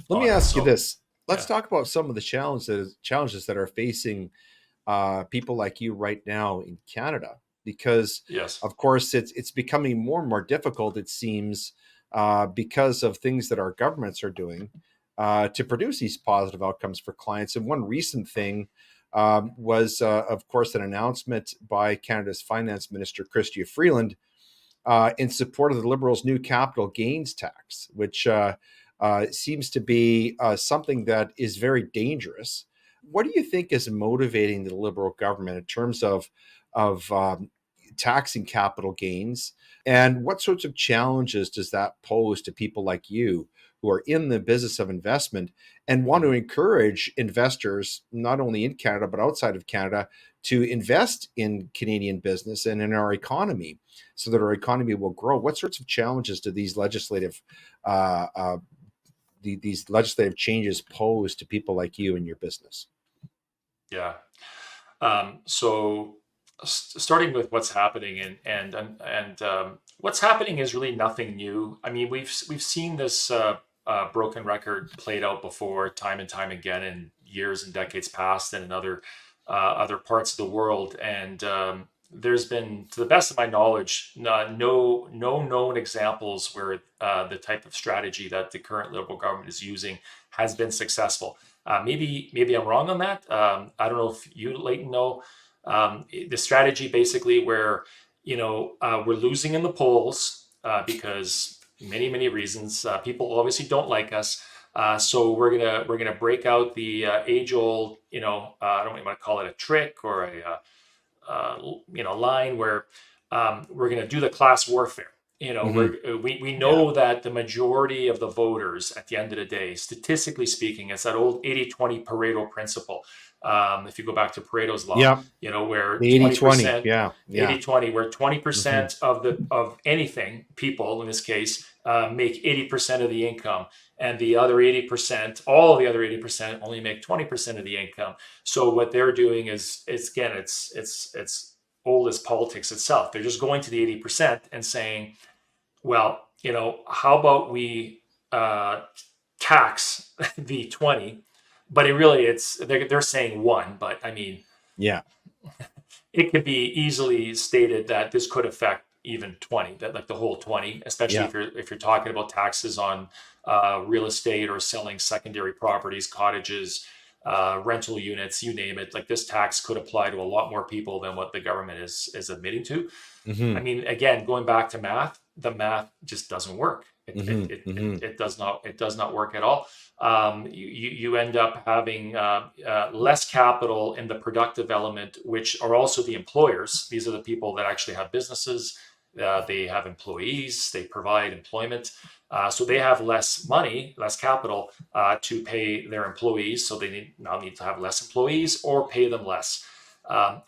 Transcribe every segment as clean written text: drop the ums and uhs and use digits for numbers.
Let me on it. ask you So this. Let's yeah, talk about some of the challenges that are facing people like you right now in Canada, because yes, of course it's becoming more and more difficult. It seems because of things that our governments are doing to produce these positive outcomes for clients. And one recent thing was, of course, an announcement by Canada's Finance Minister Chrystia Freeland in support of the Liberals' new capital gains tax, which seems to be something that is very dangerous. What do you think is motivating the Liberal government in terms of taxing capital gains, and what sorts of challenges does that pose to people like you who are in the business of investment and want to hmm encourage investors not only in Canada but outside of Canada to invest in Canadian business and in our economy so that our economy will grow? What sorts of challenges do uh, uh, these legislative changes pose to people like you and your business? yeah. So starting with what's happening and what's happening is really nothing new. I mean, we've seen this broken record played out before, time and time again, in years and decades past, and in other parts of the world. And there's been, to the best of my knowledge, no known examples where the type of strategy that the current Liberal government is using has been successful. Maybe I'm wrong on that. I don't know if you, Leighton, know the strategy basically where we're losing in the polls because many reasons. People obviously don't like us, so we're gonna break out the age old I don't even want to call it a trick or a line where we're going to do the class warfare. Hmm. We Yeah. know that the majority of the voters at the end of the day, statistically speaking, it's that old 80-20 Pareto principle. If you go back to Pareto's law, Yeah. where The 80-20. 20%, Yeah. Yeah. 80-20, where Hmm. 20% of anything, people in this case, make 80% of the income, and the other 80%, all the other 80% only make 20% of the income. So what they're doing is again, it's old as politics itself. They're just going to the 80% and saying, well, how about we uh, tax the 20? But it really, they're saying one. But I mean, Yeah. it could be easily stated that this could affect even 20, that like the whole 20, especially Yeah. if you're talking about taxes on real estate or selling secondary properties, cottages, rental units, you name it. Like this tax could apply to a lot more people than what the government is admitting to. I Hmm. mean, again, going back to math, the math just doesn't work. It it Hmm. it it, Hmm. it does not work at all. You end up having less capital in the productive element, which are also the employers. These are the people that actually have businesses. They have employees. They provide employment. So they have less money, less capital to pay their employees. So they now need to have less employees or pay them less.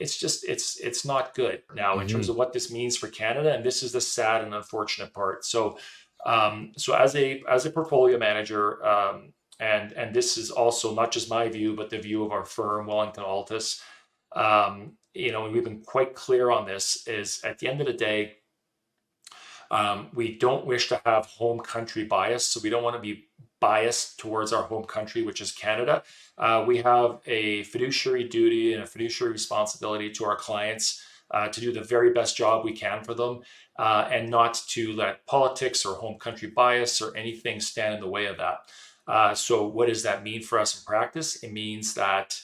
It's not good now in terms Hmm. of what this means for Canada, and this is the sad and unfortunate part. So as a portfolio manager, and this is also not just my view, but the view of our firm, Wellington Altus. And we've been quite clear on this. Is at the end of the day, we don't wish to have home country bias, so we don't want to be biased towards our home country, which is Canada. We have a fiduciary duty and a fiduciary responsibility to our clients to do the very best job we can for them, and not to let politics or home country bias or anything stand in the way of that. So, what does that mean for us in practice? It means that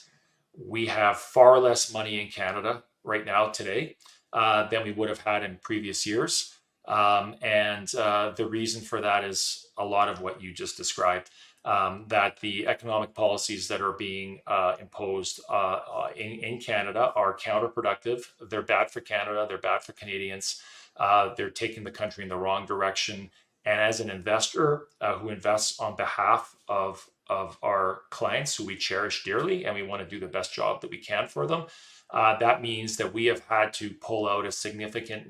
we have far less money in Canada right now today than we would have had in previous years. And the reason for that is a lot of what you just described. That the economic policies that are being imposed in Canada are counterproductive. They're bad for Canada. They're bad for Canadians. They're taking the country in the wrong direction. And as an investor who invests on behalf of our clients who we cherish dearly and we want to do the best job that we can for them, that means that we have had to pull out a significant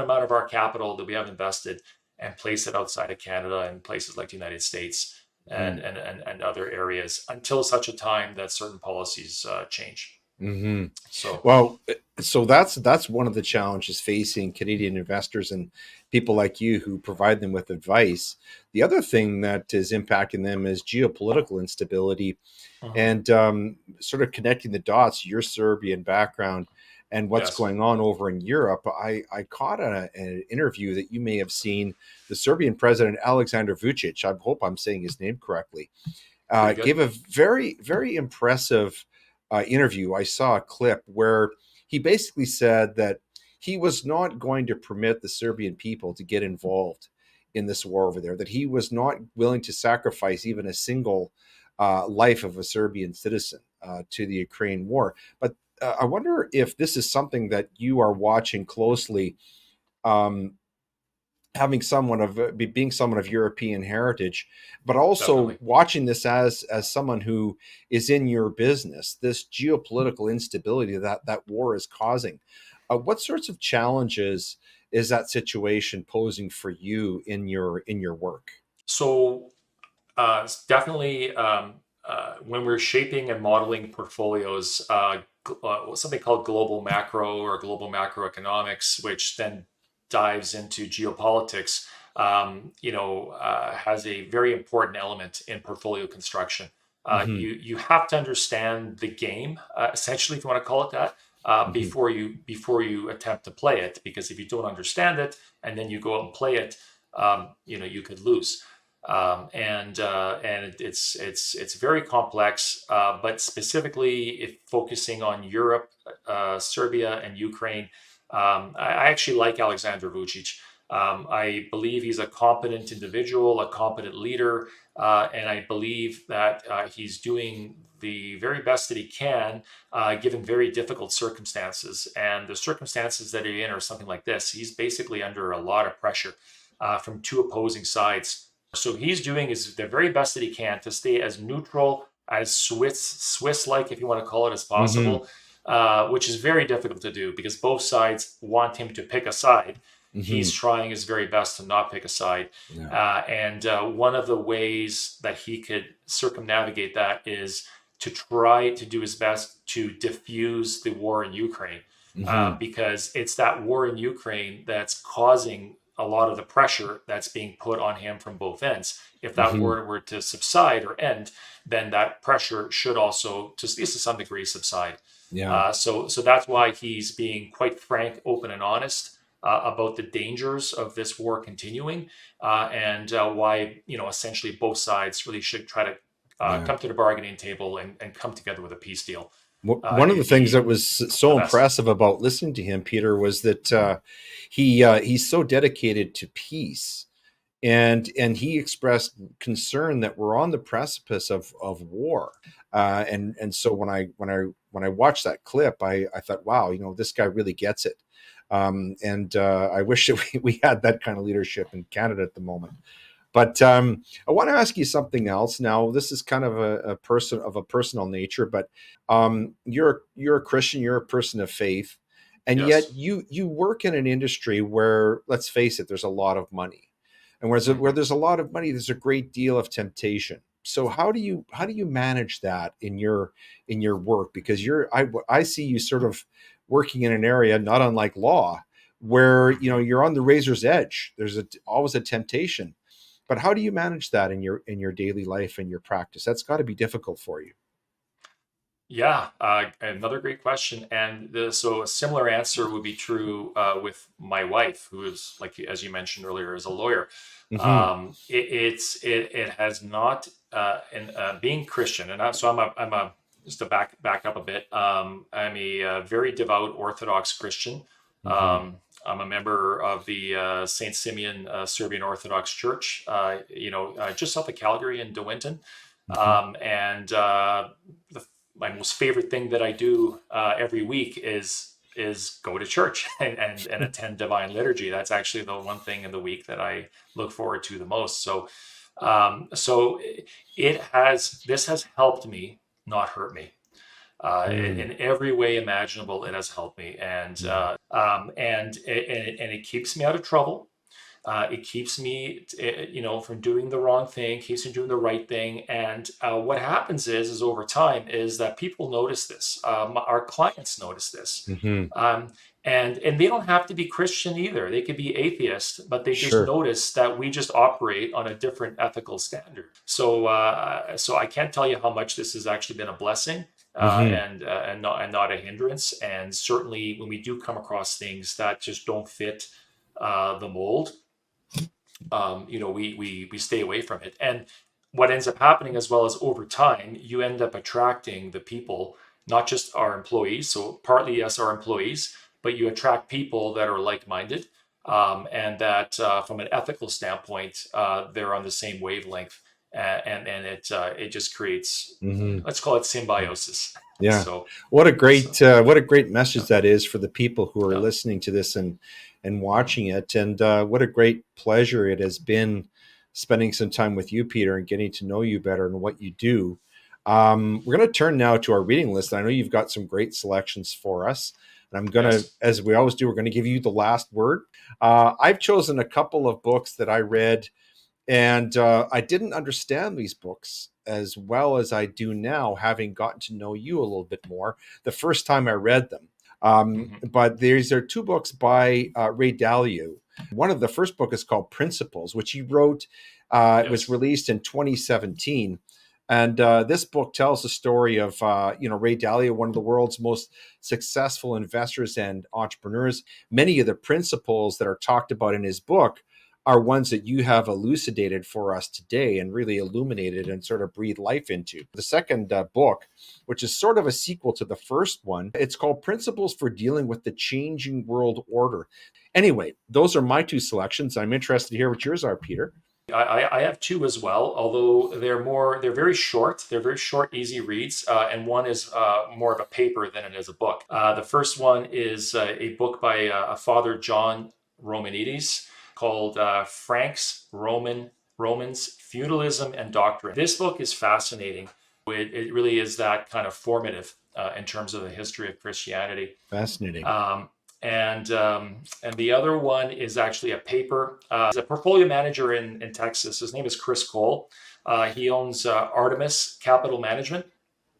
amount of our capital that we have invested and place it outside of Canada and places like the United States and Hmm. and and, and other areas until such a time that certain policies change. Hmm. So Well, so that's one of the challenges facing Canadian investors and people like you who provide them with advice. The other thing that is impacting them is geopolitical instability, mhm, and sort of connecting the dots. Your Serbian background and what's yes, going on over in Europe. I caught an interview that you may have seen. The Serbian president Alexander Vucic. I hope I'm saying his name correctly, pretty good. gave a very impressive interview. I saw a clip where he basically said that he was not going to permit the Serbian people to get involved in this war over there, that he was not willing to sacrifice even a single life of a Serbian citizen to the Ukraine war. But I wonder if this is something that you are watching closely. Um, having someone of being someone of European heritage, but also Definitely. watching this as someone who is in your business, this geopolitical instability that war is causing. What sorts of challenges is that situation posing for you in your work? So it's definitely when we're shaping and modeling portfolios, something called global macro or global macroeconomics, which then dives into geopolitics, has a very important element in portfolio construction. Hmm. You have to understand the game, essentially, if you want to call it that, Hmm. before you attempt to play it. Because if you don't understand it and then you go out and play it, you could lose. And it's very complex, but specifically if focusing on Europe, Serbia, and Ukraine. I actually like Alexander Vucic. I believe he's a competent individual, a competent leader, and I believe that he's doing the very best that he can, given very difficult circumstances. And the circumstances that he's in are something like this: he's basically under a lot of pressure from two opposing sides. So he's doing is the very best that he can to stay as neutral, as Swiss like, if you want to call it, as Hmm. possible, which is very difficult to do because both sides want him to pick a side. He's Hmm. trying his very best to not pick a side. Yeah. And one of the ways that he could circumnavigate that is to try to do his best to diffuse the war in Ukraine, Hmm. because it's that war in Ukraine that's causing a lot of the pressure that's being put on him from both ends. If that Hmm. war were to subside or end, then that pressure should also, to at least to some degree, subside. Yeah. So that's why he's being quite frank, open, and honest about the dangers of this war continuing, and why essentially both sides really should try to Yeah. come to the bargaining table and come together with a peace deal. One of the It'd things be that was the so best. impressive about listening to him, Peter, was that he's so dedicated to peace, and he expressed concern that we're on the precipice of war, and so when I watched that clip, I thought, wow, this guy really gets it, and I wish that we had that kind of leadership in Canada at the moment. But I want to ask you something else. Now, this is kind of a person of a personal nature, but you're a Christian, you're a person of faith, and yet Yes. you work in an industry where, let's face it, there's a lot of money, and where Mhm. there's a lot of money, there's a great deal of temptation. So how do you manage that in your work? Because I see you sort of working in an area not unlike law, where Mhm. you're on the razor's edge. There's always a temptation, but how do you manage that in your daily life and your practice? That's got to be difficult for you. Yeah, another great question. And so a similar answer would be true with my wife, who is, like as you mentioned earlier, is a lawyer. Hmm. It has not, and being Christian, and I'm a just to back up a bit. I'm a very devout Orthodox Christian. Hmm. I'm a member of the Saint Simeon Serbian Orthodox Church. Just south of Calgary in De Winton. Hmm. And the My most favorite thing that I do every week is go to church and attend divine liturgy. That's actually the one thing in the week that I look forward to the most. So this has helped me, not hurt me. Mm. In every way imaginable, it has helped me, and it keeps me out of trouble. It keeps me, from doing the wrong thing, keeps me doing the right thing. And what happens is over time is that people notice this. Our clients notice this. Hmm. Um, and they don't have to be Christian either. They could be atheist, but they just Sure. notice that we just operate on a different ethical standard. So I can't tell you how much this has actually been a blessing, Hmm. and not a hindrance. And certainly, when we do come across things that just don't fit the mold, we stay away from it. And what ends up happening as well is over time, you end up attracting the people, not just our employees. So partly, yes, our employees, but you attract people that are like-minded, and that from an ethical standpoint, they're on the same wavelength, and it just creates, Hmm. let's call it symbiosis. Yeah. So, so What a great yeah, message that is for the people who are yeah. listening to this and Mhm. watching it. And what a great pleasure it has been spending some time with you, Peter, and getting to know you better and what you do. We're going to turn now to our reading list. I know you've got some great selections for us. And I'm going to, Yes. as we always do, we're going to give you the last word. I've chosen a couple of books that I read, and I didn't understand these books as well as I do now, having gotten to know you a little bit more the first time I read them. Hmm. But these are two books by Ray Dalio. One of the first book is called Principles, which he wrote. It was Yes. released in 2017. And this book tells the story of Ray Dalio, one of the world's most successful investors and entrepreneurs. Many of the principles that are talked about in his book are ones that you have elucidated for us today and really illuminated and sort of breathed life into. The second book, which is sort of a sequel to the first one, it's called Principles for Dealing with the Changing World Order. Anyway, those are my two selections. I'm interested to hear what yours are, Peter. I have two as well, although they're very short. They're very short, easy reads, and one is more of a paper than it is a book. The first one is a book by a Father John Romanides called Romans, Feudalism and Doctrine. This book is fascinating. It really is that kind of formative in terms of the history of Christianity. Fascinating. Um, and the other one is actually a paper. He's a portfolio manager in Texas. His name is Chris Cole. He owns Artemis Capital Management,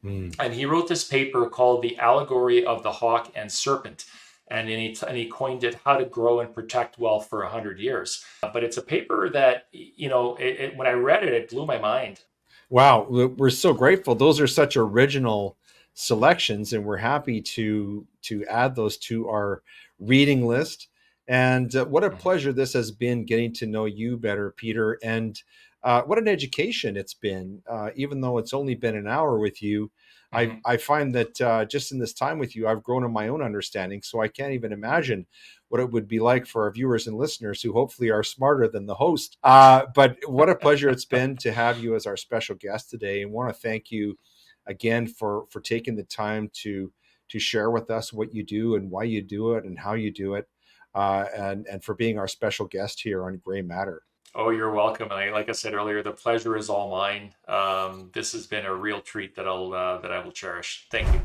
Mm. and he wrote this paper called "The Allegory of the Hawk and Serpent." And he coined it "How to Grow and Protect Wealth for 100 Years." But it's a paper that, when I read it, it blew my mind. Wow, we're so grateful. Those are such original selections, and we're happy to add those to our reading list. And what a Mhm. pleasure this has been getting to know you better, Peter. And what an education it's been. Even though it's only been an hour with you, Mhm. I find that just in this time with you, I've grown in my own understanding. So I can't even imagine what it would be like for our viewers and listeners who hopefully are smarter than the host. But what a pleasure it's been to have you as our special guest today, and want to thank you again for taking the time to share with us what you do and why you do it and how you do it, and for being our special guest here on Gray Matter. Oh, you're welcome. And like I said earlier, the pleasure is all mine. This has been a real treat that I will cherish. Thank you.